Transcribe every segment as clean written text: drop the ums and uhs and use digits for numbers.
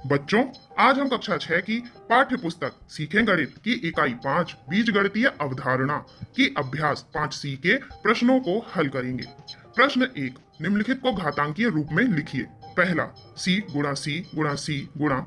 बच्चों, आज हम कक्षा 6 की पाठ्य पुस्तक सीखें गणित की इकाई 5 बीजगणितीय अवधारणा की अभ्यास 5C के प्रश्नों को हल करेंगे। प्रश्न 1, निम्नलिखित को घातांकीय रूप में लिखिए। पहला, c गुणा c गुणा c गुणा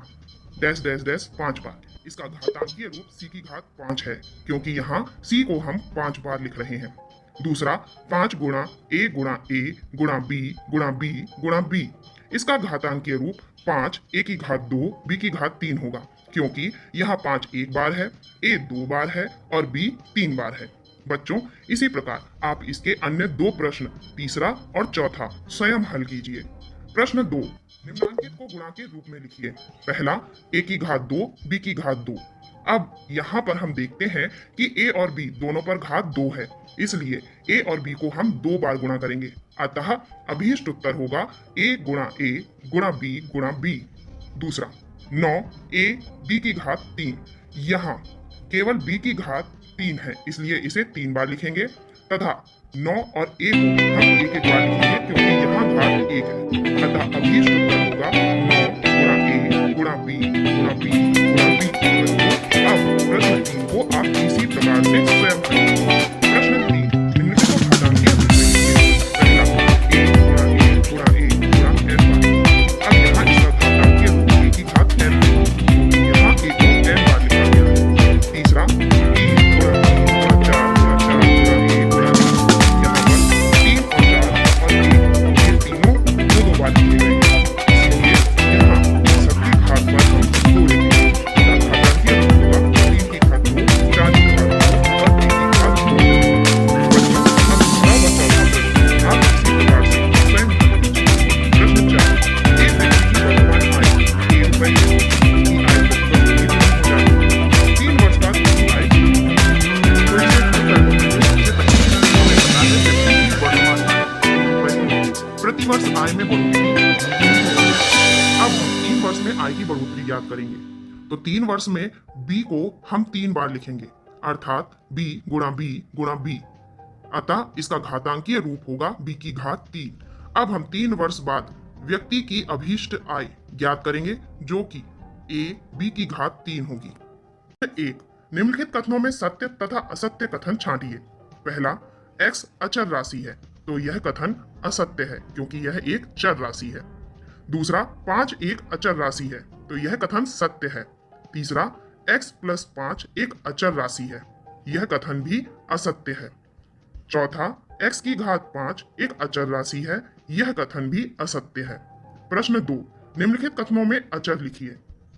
डैश डैश डैश 5 बार। इसका घातांकीय रूप c की घात 5 है, क्योंकि यहाँ c को हम 5 बार लिख रहे हैं। दूसरा, 5 गुणा a गुणा a गुणा b गुणा b गुणा b। इसका घातांकीय रूप 5 a की घात 2 b की घात 3 होगा, क्योंकि यहाँ 5 एक बार है, a 2 बार है और b 3 बार है। बच्चों, इसी प्रकार आप इसके अन्य 2 प्रश्न, तीसरा और चौथा, स्वयं हल कीजिए। प्रश्न 2, निम्नांकित को गुणा के रूप में लिखिए। पहला, a की घात 2 b की घात 2। अब यहाँ पर हम देखते हैं कि a और b दोनों पर घात 2 है, इसलिए a और b को हम 2 बार गुणा करेंगे। अतः अभीष्ट उत्तर होगा a गुणा b गुणा b। दूसरा, 9 a b की घात 3। यहाँ केवल b की घात 3 है, इसलिए इसे 3 बार लिखेंगे तथा 9 और a को हम एक एक बार लिखेंगे, क्योंकि यहाँ घात 1 है। अतः अभीष्ट उत्तर होगा 9 गुणा a गुणा b गुणा b गुणा b। अब प्रश्न 3 को आप इसी प्रकार से स्वयं करेंगे। प्रश्न 3, निम्नलिखित को घातांकीय रूप में लिखिए। पहला, a गुणा a गुणा a गुणा n बार। अब यहाँ इसका घातांकीय रूप a की घात n है, क्योंकि यहाँ a को n बार लिखा गया है। तीसरा, 3 गुणा 3 गुणा 4 गुणा 4 गुणा a गुणा b। यहाँ पर 3 और 4 और 1 ये तीनों 2 बार लिखे गए हैं, इसलिए यहाँ सबकी घात पर हम 2 लिखेंगे। घातांकीय रूप होगा 3 की घात 2, 4 की घात 2 और 3 की घात 2। बच्चों, अब दूसरा व चौथा प्रश्न आप इसी प्रकार से स्वयं कीजिए। प्रश्न 4, एक व्यक्ति की वर्तमान आय 1 रुपए है, उसकी आय को कभी भी नहीं हो जाती। 3 वर्ष बाद उसकी आय कितनी होगी? तो इसे हल करने के लिए सबसे पहले हमें पता है व्यक्ति की वर्तमान आय 1 रुपए है। प्रतिवर्ष आय में बढ़ोतरी नहीं होगी। अब हम 3 वर्ष में आय की बढ़ोतरी ज्ञात करेंगे। तो 3 वर्ष में b को हम 3 बार लिखेंगे, अर्थात b गुणा b गुणा b। अतः इसका घातांकीय रूप होगा b की घात 3। अब हम 3 वर्ष बाद व्यक्ति की अभीष्ट आय ज्ञात करेंगे, जो कि a b की घात 3 होगी। 1, निम्नलिखित कथनों में सत्य तथा असत्य कथन छांटिए। पहला, x अचर राशि है, तो यह कथन असत्य है, क्योंकि यह एक चर राशि है। दूसरा, 5 एक अचर राशि है, तो यह कथन सत्य है। तीसरा, x प्लस 5 एक अचर राशि है, यह कथन भी असत्य है। चौथा, x की घात 5 एक अचर राशि है, यह कथन भी असत्य है। प्रश्न 2, निम्नलिखित कथनों में अचर लिखिए।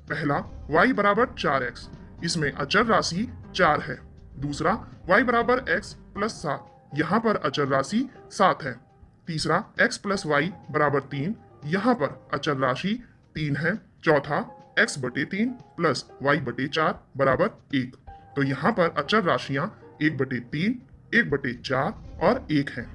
पहला, y बराबर 4x, इसमें अचर राशि 4 है। दूसरा, y बराबर x प्लस 7, यहाँ पर अचर राशि 7 है। तीसरा, x प्लस y बराबर 3, यहाँ पर अचर राशि 3 है। चौथा, x बटे 3 प्लस y बटे 4 बराबर 1। तो यहाँ पर अचर राशियां 1 बटे 3, 1 बटे 4 और 1 हैं।